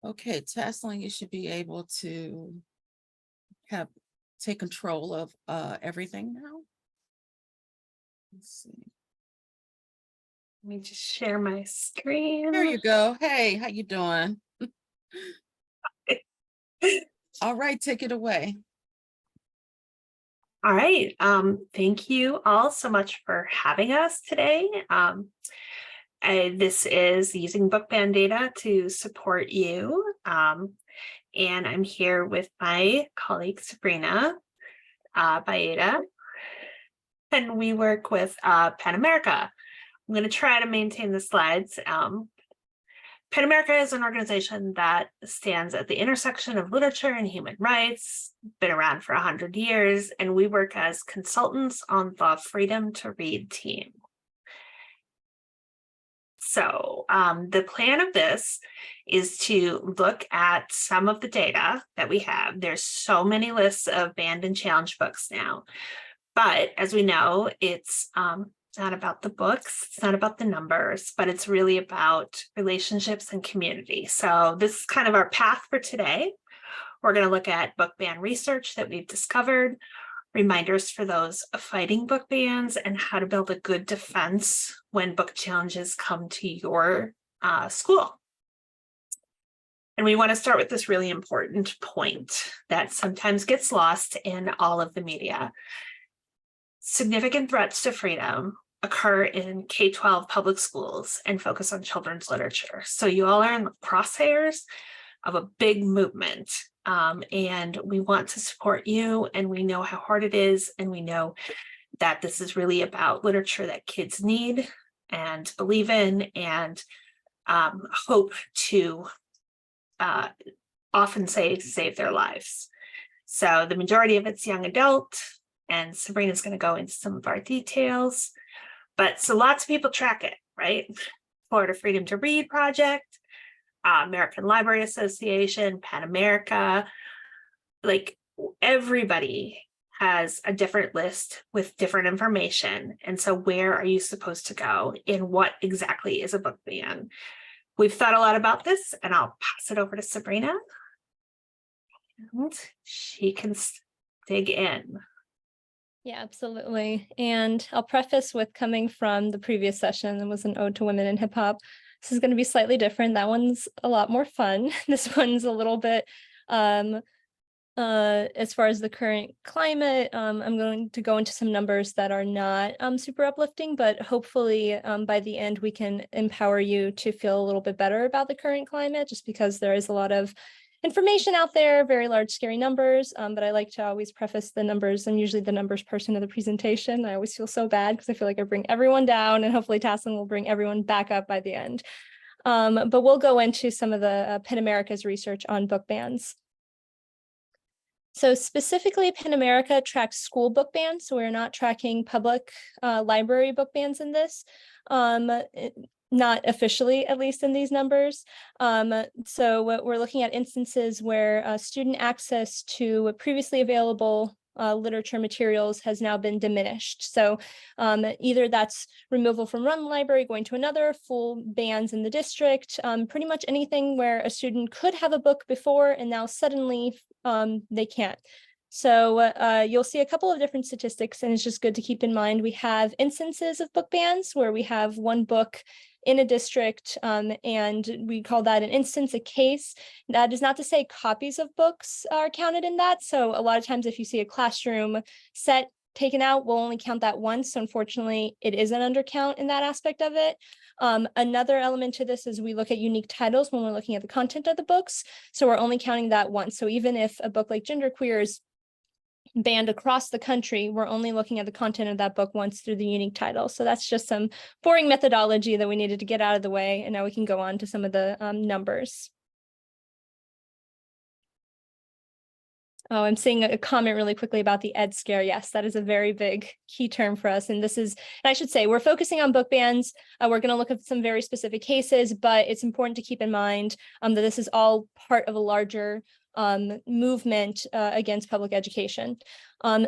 Okay, Tasslyn, you should be able to take control of everything now. Let's see. Let me just share my screen. There you go. Hey, how you doing? All right, take it away. All right. Thank you all so much for having us today. This is using book ban data to support you. And I'm here with my colleague, Sabrina, Baeta, and we work with PEN America. I'm going to try to maintain the slides. PEN America is an organization that stands at the intersection of literature and human rights, been around for 100 years, and we work as consultants on the Freedom to Read team. So the plan of this is to look at some of the data that we have. There's so many lists of banned and challenged books now, but as we know, it's not about the books, it's not about the numbers, but it's really about relationships and community. So this is kind of our path for today. We're going to look at book ban research that we've discovered, reminders for those fighting book bans, and how to build a good defense when book challenges come to your school. And we want to start with this really important point that sometimes gets lost in all of the media. Significant threats to freedom occur in K-12 public schools and focus on children's literature. So you all are in the crosshairs of a big movement, and we want to support you, and we know how hard it is, and we know that this is really about literature that kids need and believe in and hope to often say save their lives. So the majority of it's young adult, and Sabrina's going to go into some of our details. But so lots of people track it, right? Florida Freedom to Read Project, American Library Association, PEN America, like everybody has a different list with different information. And so where are you supposed to go? And what exactly is a book ban? We've thought a lot about this, and I'll pass it over to Sabrina. And she can dig in. Yeah, absolutely. And I'll preface with coming from the previous session that was an ode to women in hip hop. This is going to be slightly different. That one's a lot more fun. This one's a little bit, as far as the current climate, I'm going to go into some numbers that are not super uplifting, but hopefully by the end we can empower you to feel a little bit better about the current climate, just because there is a lot of information out there, very large, scary numbers, but I like to always preface the numbers. I'm usually the numbers person of the presentation. I always feel so bad because I feel like I bring everyone down, and hopefully Tasslyn will bring everyone back up by the end. But we'll go into some of the PEN America's research on book bans. So specifically, PEN America tracks school book bans, so we're not tracking public library book bans in this. Not officially, at least in these numbers. So we're looking at instances where student access to previously available literature materials has now been diminished. So either that's removal from one library, going to another, full bans in the district, pretty much anything where a student could have a book before and now suddenly they can't. So you'll see a couple of different statistics, and it's just good to keep in mind. We have instances of book bans where we have one book in a district, and we call that an instance, a case. That is not to say copies of books are counted in that. So a lot of times if you see a classroom set taken out, we'll only count that once. So unfortunately, it is an undercount in that aspect of it. Another element to this is we look at unique titles when we're looking at the content of the books. So we're only counting that once. So even if a book like Genderqueer is banned across the country, we're only looking at the content of that book once through the unique title. So that's just some boring methodology that we needed to get out of the way. And now we can go on to some of the numbers. Oh, I'm seeing a comment really quickly about the ed scare. Yes, that is a very big key term for us. And this is, and I should say, we're focusing on book bans. We're going to look at some very specific cases, but it's important to keep in mind that this is all part of a larger movement against public education.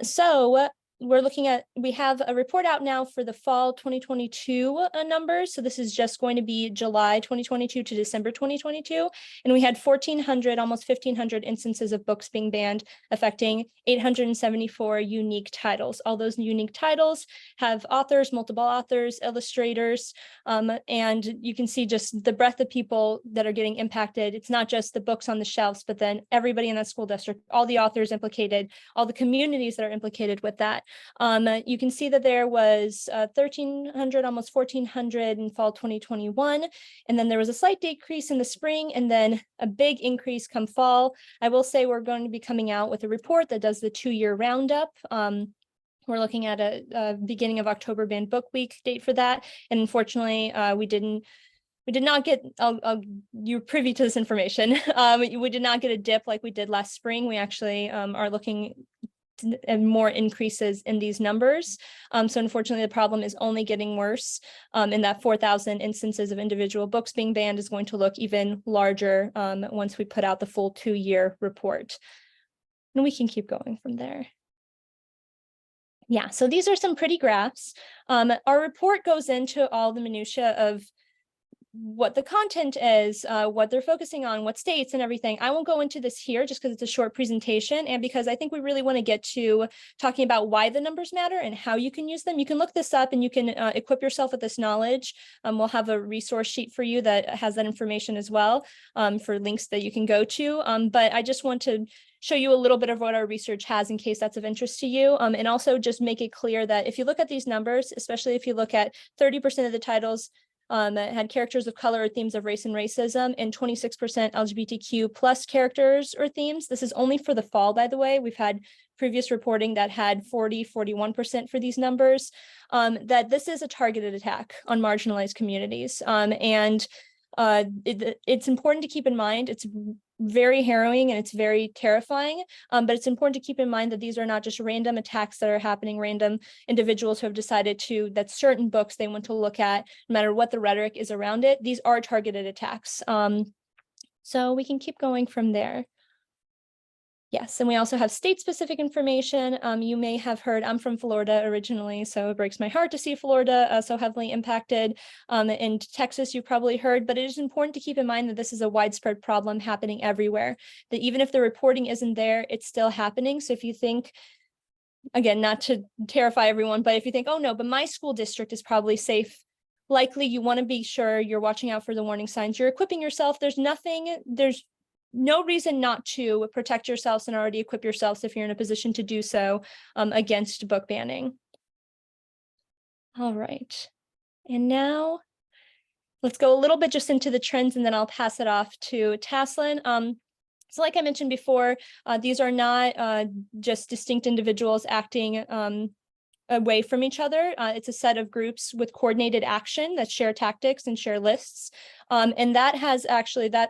So we're looking at, we have a report out now for the fall 2022 numbers. So this is just going to be July 2022 to December 2022. And we had 1,400, almost 1,500 instances of books being banned, affecting 874 unique titles. All those unique titles have authors, multiple authors, illustrators, and you can see just the breadth of people that are getting impacted. It's not just the books on the shelves, but then everybody in that school district, all the authors implicated, all the communities that are implicated with that. You can see that there was 1,300, almost 1,400 in fall 2021. And then there was a slight decrease in the spring and then a big increase come fall. I will say we're going to be coming out with a report that does the 2-year roundup. We're looking at a beginning of October Banned Book Week date for that. And unfortunately, we did not get, you're privy to this information. We did not get a dip like we did last spring. We actually are looking at more increases in these numbers. So unfortunately, the problem is only getting worse. And that 4,000 instances of individual books being banned is going to look even larger once we put out the full 2-year report. And we can keep going from there. Yeah, so these are some pretty graphs. Our report goes into all the minutia of what the content is, what they're focusing on, what states and everything. I won't go into this here just because it's a short presentation and because I think we really want to get to talking about why the numbers matter and how you can use them. You can look this up and you can equip yourself with this knowledge. We'll have a resource sheet for you that has that information as well for links that you can go to. But I just want to show you a little bit of what our research has in case that's of interest to you. And also just make it clear that if you look at these numbers, especially if you look at 30% of the titles had characters of color or themes of race and racism, and 26% LGBTQ plus characters or themes. This is only for the fall, by the way. We've had previous reporting that had 41% for these numbers, that this is a targeted attack on marginalized communities. It's important to keep in mind, it's very harrowing and it's very terrifying, but it's important to keep in mind that these are not just random attacks that are happening, random individuals who have decided that certain books they want to look at, no matter what the rhetoric is around it. These are targeted attacks. So we can keep going from there. Yes, and we also have state-specific information. You may have heard, I'm from Florida originally, so it breaks my heart to see Florida so heavily impacted. In Texas, you've probably heard, but it is important to keep in mind that this is a widespread problem happening everywhere, that even if the reporting isn't there, it's still happening. So if you think, again, not to terrify everyone, but if you think, oh no, but my school district is probably safe, likely you want to be sure you're watching out for the warning signs, you're equipping yourself. There's no reason not to protect yourselves and already equip yourselves if you're in a position to do so against book banning. All right. And now let's go a little bit just into the trends and then I'll pass it off to Tasslyn. So like I mentioned before, these are not just distinct individuals acting away from each other. It's a set of groups with coordinated action that share tactics and share lists. And that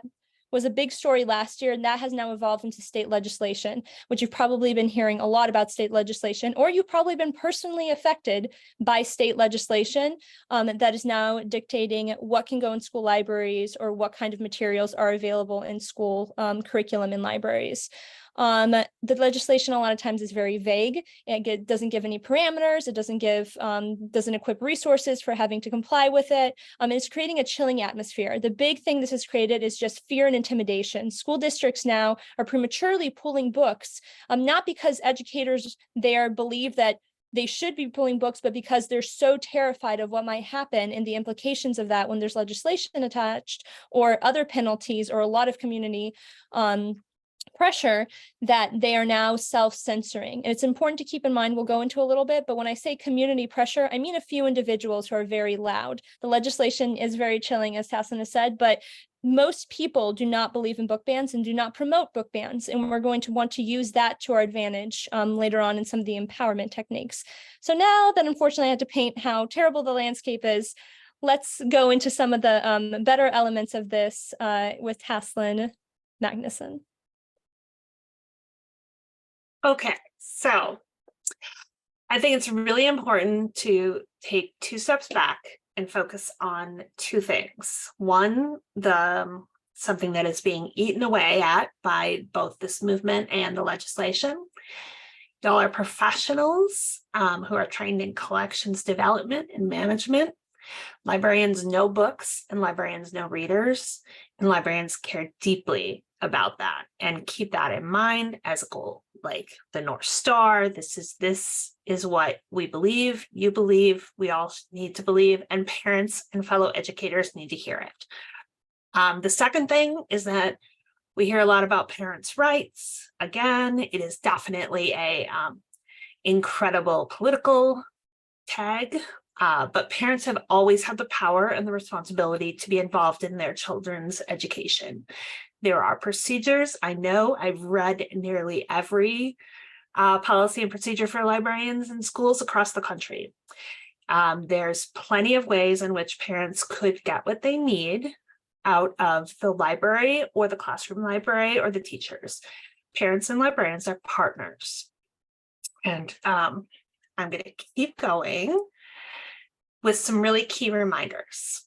was a big story last year, and that has now evolved into state legislation, which you've probably been hearing a lot about state legislation, or you've probably been personally affected by state legislation that is now dictating what can go in school libraries or what kind of materials are available in school curriculum in libraries. The legislation a lot of times is very vague. It doesn't give any parameters. It doesn't equip resources for having to comply with it. It's creating a chilling atmosphere. The big thing this has created is just fear and intimidation. School districts now are prematurely pulling books, not because educators there believe that they should be pulling books, but because they're so terrified of what might happen and the implications of that when there's legislation attached or other penalties or a lot of community pressure, that they are now self-censoring. And it's important to keep in mind, we'll go into a little bit, but when I say community pressure, I mean a few individuals who are very loud. The legislation is very chilling, as Tasslyn has said, but most people do not believe in book bans and do not promote book bans. And we're going to want to use that to our advantage later on in some of the empowerment techniques. So now that unfortunately I had to paint how terrible the landscape is, let's go into some of the better elements of this with Tasslyn Magnusson. Okay, so I think it's really important to take 2 steps back and focus on 2 things. One, something that is being eaten away at by both this movement and the legislation. Y'all are professionals who are trained in collections development and management. Librarians know books and librarians know readers, and librarians care deeply about that and keep that in mind as a goal, like the North Star. This is what we believe, you believe, we all need to believe, and parents and fellow educators need to hear it. The second thing is that we hear a lot about parents' rights. Again, it is definitely a incredible political tag, but parents have always had the power and the responsibility to be involved in their children's education. There are procedures. I know I've read nearly every policy and procedure for librarians in schools across the country. There's plenty of ways in which parents could get what they need out of the library or the classroom library or the teachers. Parents and librarians are partners. And I'm going to keep going with some really key reminders.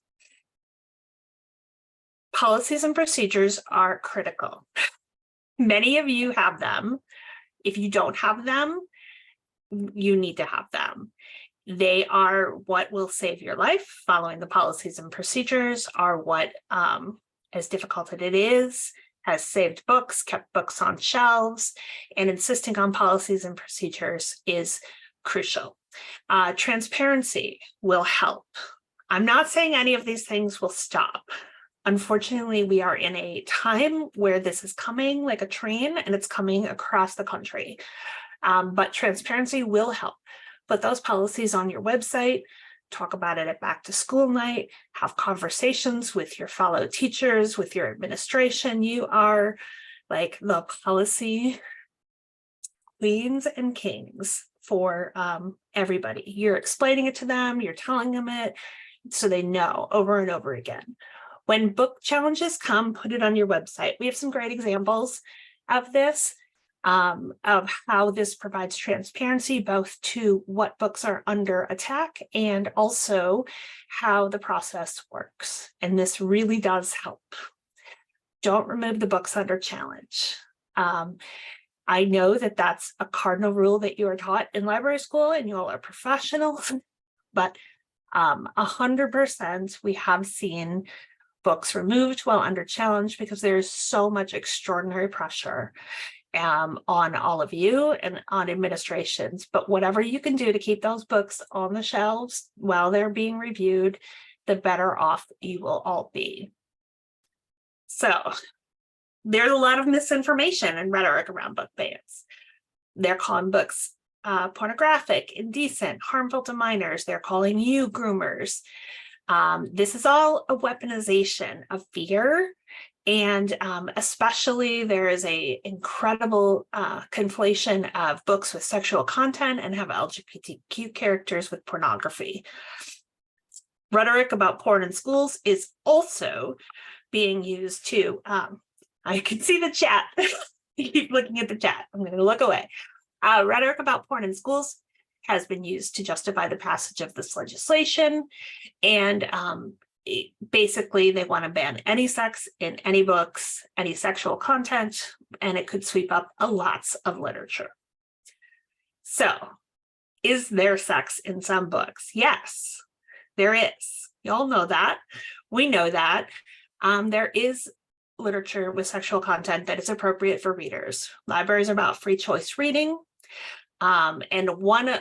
Policies and procedures are critical. Many of you have them. If you don't have them, you need to have them. They are what will save your life. Following the policies and procedures are what, as difficult as it is, has saved books, kept books on shelves, and insisting on policies and procedures is crucial. Transparency will help. I'm not saying any of these things will stop. Unfortunately, we are in a time where this is coming like a train, and it's coming across the country. But transparency will help. Put those policies on your website, talk about it at back to school night, have conversations with your fellow teachers, with your administration. You are like the policy queens and kings for everybody. You're explaining it to them, you're telling them it, so they know over and over again. When book challenges come, put it on your website. We have some great examples of this, of how this provides transparency, both to what books are under attack and also how the process works. And this really does help. Don't remove the books under challenge. I know that that's a cardinal rule that you are taught in library school and you all are professionals, but 100% we have seen books removed while under challenge because there's so much extraordinary pressure on all of you and on administrations. But whatever you can do to keep those books on the shelves while they're being reviewed, the better off you will all be. So there's a lot of misinformation and rhetoric around book bans. They're calling books pornographic, indecent, harmful to minors. They're calling you groomers. This is all a weaponization of fear. And especially there is an incredible conflation of books with sexual content and have LGBTQ characters with pornography. Rhetoric about porn in schools is also being used to, I can see the chat. Keep looking at the chat. I'm going to look away. Rhetoric about porn in schools has been used to justify the passage of this legislation. And basically, they want to ban any sex in any books, any sexual content, and it could sweep up lots of literature. So, is there sex in some books? Yes, there is. Y'all know that. We know that. There is literature with sexual content that is appropriate for readers. Libraries are about free choice reading. And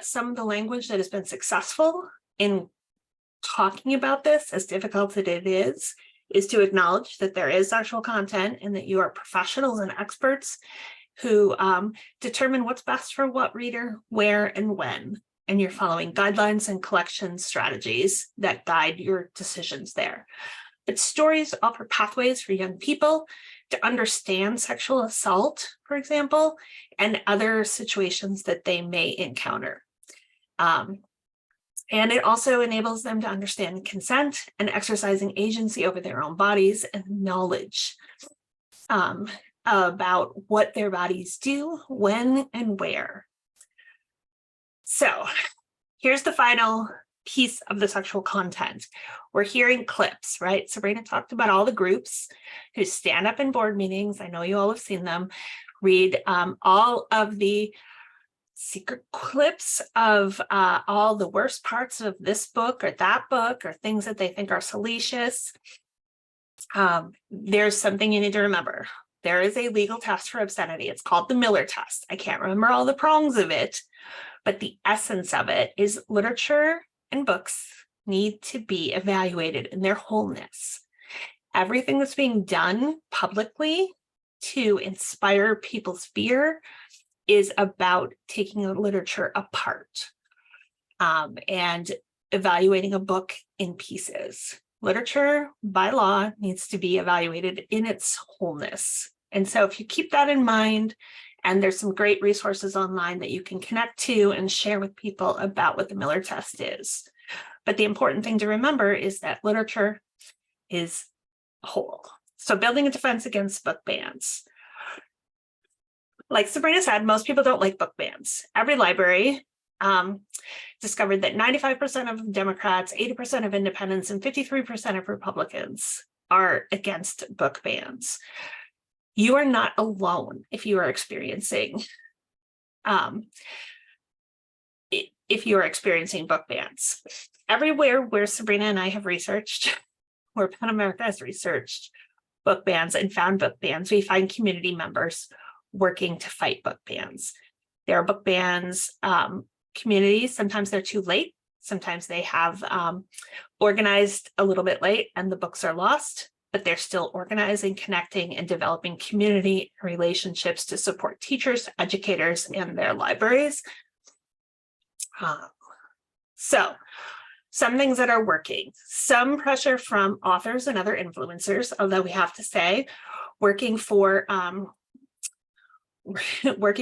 some of the language that has been successful in talking about this, as difficult as it is to acknowledge that there is sexual content and that you are professionals and experts who determine what's best for what reader, where, and when. And you're following guidelines and collection strategies that guide your decisions there. But stories offer pathways for young people to understand sexual assault, for example, and other situations that they may encounter. And it also enables them to understand consent and exercising agency over their own bodies and knowledge about what their bodies do, when, and where. So here's the final piece of the sexual content. We're hearing clips, right? Sabrina talked about all the groups who stand up in board meetings. I know you all have seen them. Read all of the secret clips of all the worst parts of this book or that book, or things that they think are salacious. There's something you need to remember. There is a legal test for obscenity. It's called the Miller test. I can't remember all the prongs of it, but the essence of it is literature and books need to be evaluated in their wholeness. Everything that's being done publicly to inspire people's fear is about taking the literature apart and evaluating a book in pieces. Literature, by law, needs to be evaluated in its wholeness. And so if you keep that in mind, and there's some great resources online that you can connect to and share with people about what the Miller test is. But the important thing to remember is that literature is whole. So building a defense against book bans. Like Sabrina said, most people don't like book bans. Every library discovered that 95% of Democrats, 80% of independents, and 53% of Republicans are against book bans. You are not alone if you are experiencing book bans. Everywhere where Sabrina and I have researched, where Penn America has researched book bans and found book bans, we find community members working to fight book bans. There are book bans communities. Sometimes they're too late. Sometimes they have organized a little bit late and the books are lost, but they're still organizing, connecting, and developing community relationships to support teachers, educators, and their libraries. So some things that are working, some pressure from authors and other influencers, although we have to say, working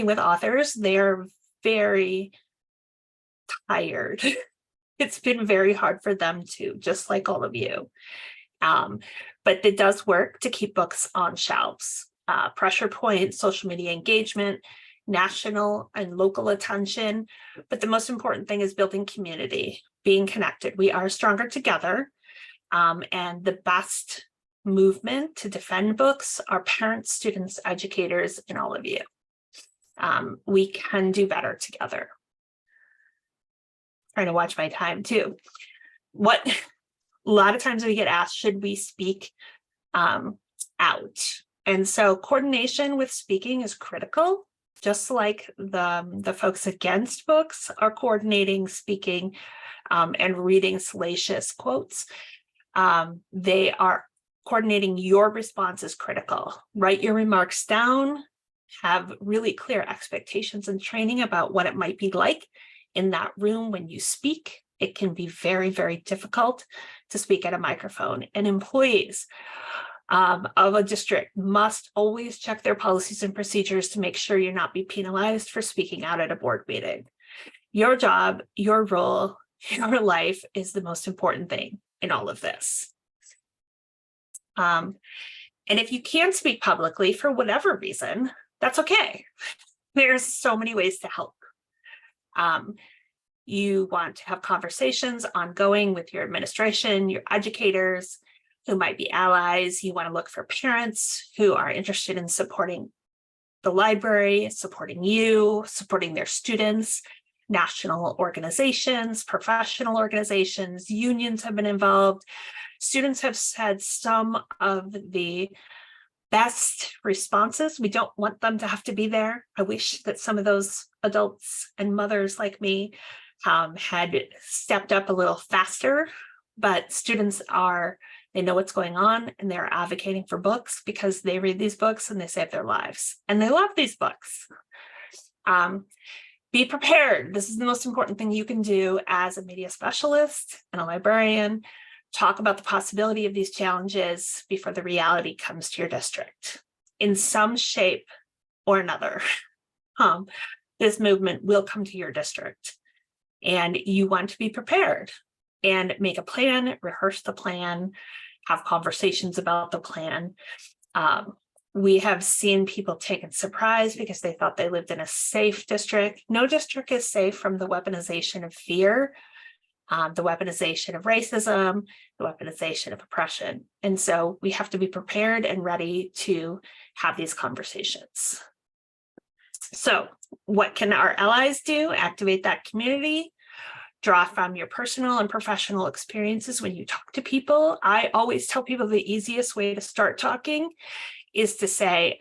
with authors, they're very tired. It's been very hard for them too, just like all of you. But it does work to keep books on shelves. Pressure point, social media engagement, national and local attention. But the most important thing is building community, being connected. We are stronger together. And the best movement to defend books are parents, students, educators, and all of you. We can do better together. Trying to watch my time too. A lot of times we get asked, should we speak out? And so coordination with speaking is critical, just like the folks against books are coordinating speaking and reading salacious quotes. They are coordinating your response is critical. Write your remarks down, have really clear expectations and training about what it might be like in that room when you speak. It can be very, very difficult to speak at a microphone, and employees of a district must always check their policies and procedures to make sure you're not be penalized for speaking out at a board meeting. Your job, your role, your life is the most important thing in all of this. And if you can't speak publicly for whatever reason, that's okay. There's so many ways to help. You want to have conversations ongoing with your administration, your educators who might be allies. You want to look for parents who are interested in supporting the library, supporting you, supporting their students. National organizations, professional organizations, unions have been involved. Students have said some of the best responses. We don't want them to have to be there. I wish that some of those adults and mothers like me had stepped up a little faster, but students they know what's going on and they're advocating for books because they read these books and they save their lives and they love these books. Be prepared. This is the most important thing you can do as a media specialist and a librarian. Talk about the possibility of these challenges before the reality comes to your district. In some shape or another, this movement will come to your district. And you want to be prepared and make a plan, rehearse the plan, have conversations about the plan. We have seen people taken surprise because they thought they lived in a safe district. No district is safe from the weaponization of fear, the weaponization of racism, the weaponization of oppression. And so we have to be prepared and ready to have these conversations. So what can our allies do? Activate that community, draw from your personal and professional experiences when you talk to people. I always tell people the easiest way to start talking is to say,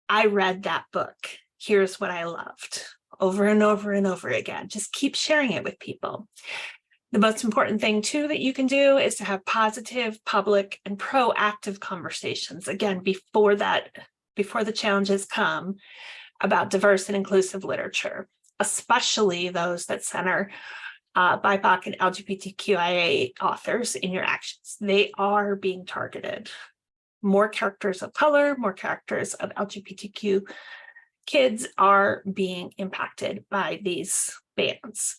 I read that book. Here's what I loved, over and over and over again. Just keep sharing it with people. The most important thing too that you can do is to have positive, public, and proactive conversations. Again, before the challenges come, about diverse and inclusive literature, especially those that center BIPOC and LGBTQIA authors in your actions. They are being targeted. More characters of color, more characters of LGBTQ kids are being impacted by these bans.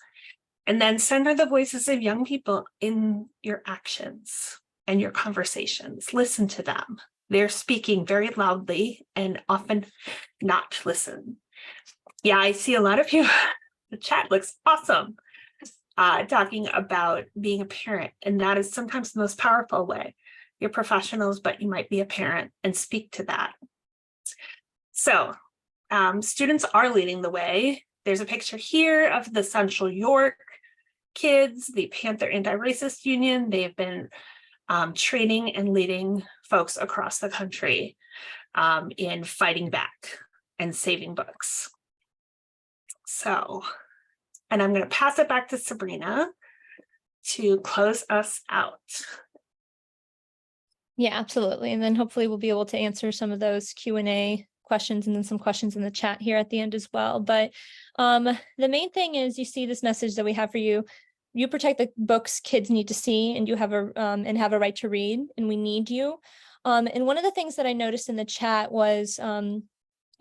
And then center the voices of young people in your actions and your conversations. Listen to them. They're speaking very loudly and often not listen. Yeah, I see a lot of you. The chat looks awesome. Talking about being a parent, and that is sometimes the most powerful way. You're professionals, but you might be a parent and speak to that. So students are leading the way. There's a picture here of the Central York kids, the Panther Anti-Racist Union. They've been training and leading folks across the country in fighting back and saving books. So, and I'm going to pass it back to Sabrina to close us out. Yeah, absolutely. And then hopefully we'll be able to answer some of those Q&A questions and then some questions in the chat here at the end as well. But the main thing is, you see this message that we have for you. You protect the books kids need to see, and you have a right to read, and we need you. And one of the things that I noticed in the chat was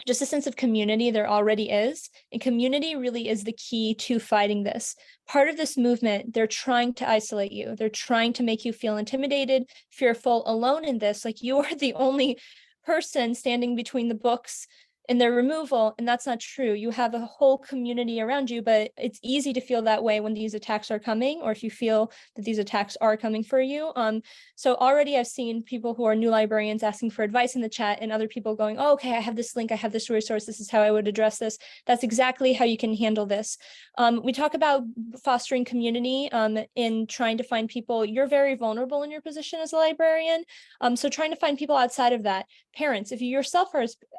just a sense of community. There already is, and community really is the key to fighting this. Part of this movement, they're trying to isolate you. They're trying to make you feel intimidated, fearful, alone in this. Like you are the only person standing between the books and their removal, and that's not true. You have a whole community around you, but it's easy to feel that way when these attacks are coming, or if you feel that these attacks are coming for you. So already I've seen people who are new librarians asking for advice in the chat, and other people going, oh, okay, I have this link, I have this resource, this is how I would address this. That's exactly how you can handle this. We talk about fostering community in trying to find people. You're very vulnerable in your position as a librarian. So trying to find people outside of that. Parents, if you yourself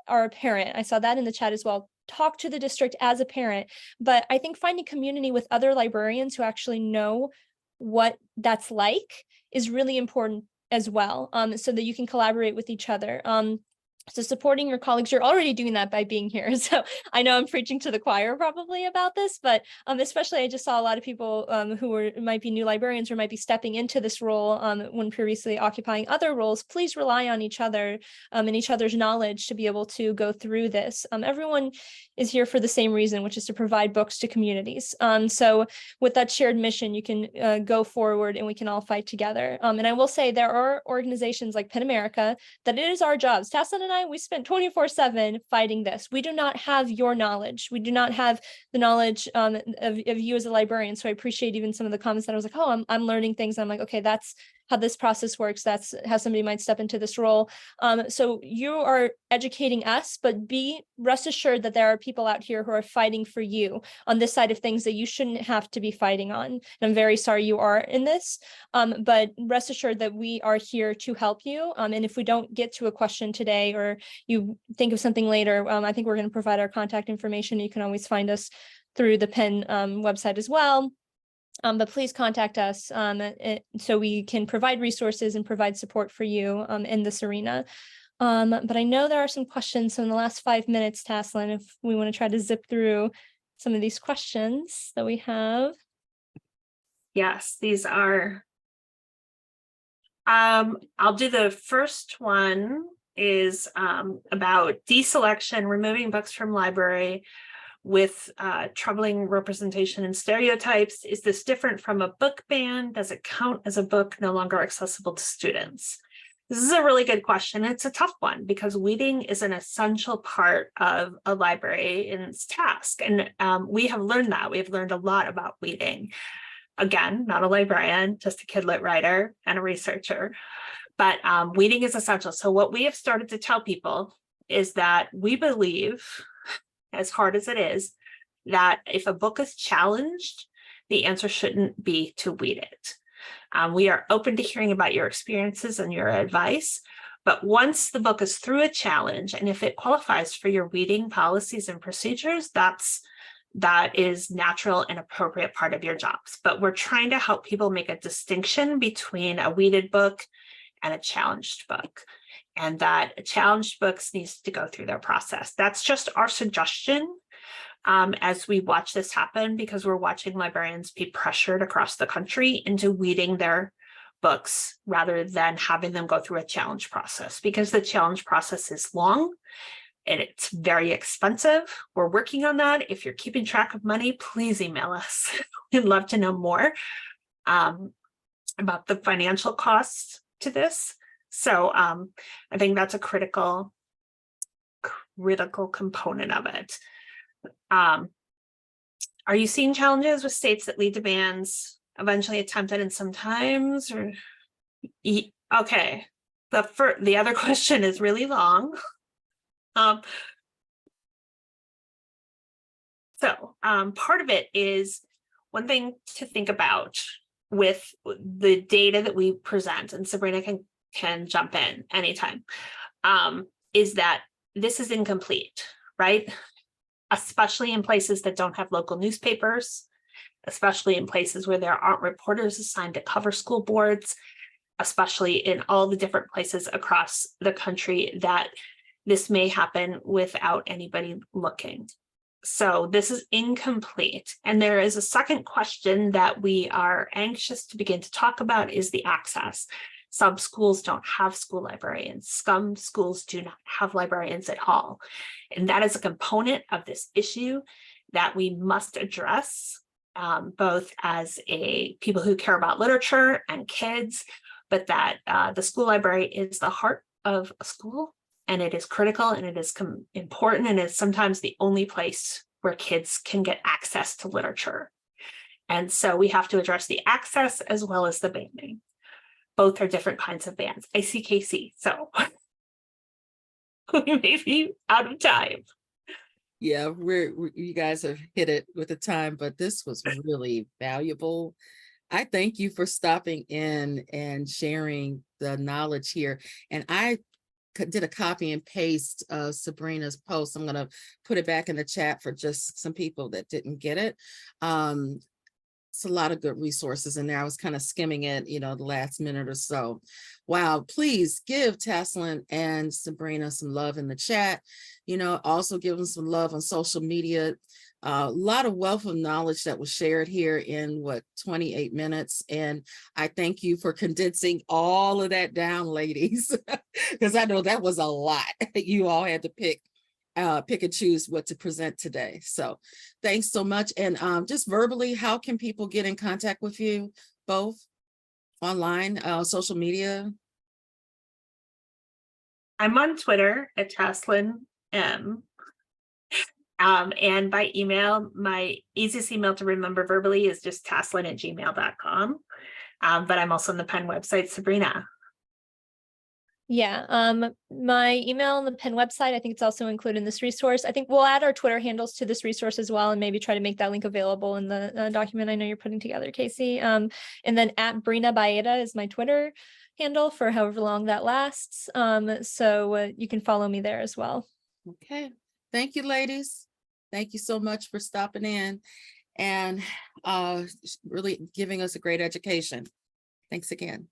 are a parent, I saw that in the chat as well. Talk to the district as a parent, but I think finding community with other librarians who actually know what that's like is really important as well, so that you can collaborate with each other. So supporting your colleagues, you're already doing that by being here. So I know I'm preaching to the choir probably about this, but especially I just saw a lot of people who might be new librarians or might be stepping into this role when previously occupying other roles. Please rely on each other and each other's knowledge to be able to go through this. Everyone is here for the same reason, which is to provide books to communities. So with that shared mission, you can go forward and we can all fight together. And I will say there are organizations like PEN America that it is our jobs. Tasslyn and I, we spent 24/7 fighting this. We do not have your knowledge. We do not have the knowledge of you as a librarian. So I appreciate even some of the comments that I was like, oh, I'm learning things. I'm like, okay, that's how this process works. That's how somebody might step into this role. So you are educating us, but rest assured that there are people out here who are fighting for you on this side of things that you shouldn't have to be fighting on. And I'm very sorry you are in this, but rest assured that we are here to help you. And if we don't get to a question today, or you think of something later, I think we're going to provide our contact information. You can always find us through the PEN website as well. But please contact us so we can provide resources and provide support for you in this arena. But I know there are some questions. So in the last 5 minutes, Tasslyn, if we want to try to zip through some of these questions that we have. Yes, these are. I'll do the first one is about deselection, removing books from library with troubling representation and stereotypes. Is this different from a book ban? Does it count as a book no longer accessible to students? This is a really good question. It's a tough one because weeding is an essential part of a librarian's task. And we have learned that. We have learned a lot about weeding. Again, not a librarian, just a kid lit writer and a researcher. But weeding is essential. So what we have started to tell people is that we believe, as hard as it is, that if a book is challenged, the answer shouldn't be to weed it. We are open to hearing about your experiences and your advice, but once the book is through a challenge, and if it qualifies for your weeding policies and procedures, that is natural and appropriate part of your jobs. But we're trying to help people make a distinction between a weeded book and a challenged book, and that challenged books needs to go through their process. That's just our suggestion as we watch this happen, because we're watching librarians be pressured across the country into weeding their books rather than having them go through a challenge process, because the challenge process is long and it's very expensive. We're working on that. If you're keeping track of money, please email us. We'd love to know more about the financial costs to this. So I think that's a critical component of it. Are you seeing challenges with states that lead to bans eventually attempted and sometimes, or okay, the other question is really long. So part of it is one thing to think about with the data that we present, and Sabrina can jump in anytime, is that this is incomplete, right? Especially in places that don't have local newspapers, especially in places where there aren't reporters assigned to cover school boards, especially in all the different places across the country that this may happen without anybody looking. So this is incomplete. And there is a second question that we are anxious to begin to talk about, is the access. Some schools don't have school librarians. Some schools do not have librarians at all. And that is a component of this issue that we must address, both as people who care about literature and kids, but that the school library is the heart of a school, and it is critical, and it is important, and it's sometimes the only place where kids can get access to literature. And so we have to address the access as well as the banning. Both are different kinds of bans. I see Casey, so we may be out of time. Yeah, you guys have hit it with the time, but this was really valuable. I thank you for stopping in and sharing the knowledge here. And I did a copy and paste of Sabrina's post. I'm going to put it back in the chat for just some people that didn't get it. It's a lot of good resources in there. I was kind of skimming it, the last minute or so. Wow, please give Tasslyn and Sabrina some love in the chat. Also give them some love on social media. A lot of wealth of knowledge that was shared here in 28 minutes. And I thank you for condensing all of that down, ladies, because I know that was a lot. You all had to pick and choose what to present today. So thanks so much. And just verbally, how can people get in contact with you both online, social media? I'm on Twitter at Tasslyn M. And by email, my easiest email to remember verbally is just tasslyn@gmail.com. But I'm also on the Penn website, Sabrina. Yeah, my email on the Penn website, I think it's also included in this resource. I think we'll add our Twitter handles to this resource as well, and maybe try to make that link available in the document I know you're putting together, Casey. And then @Brina Baeta is my Twitter handle for however long that lasts. So you can follow me there as well. Okay, thank you, ladies. Thank you so much for stopping in and really giving us a great education. Thanks again.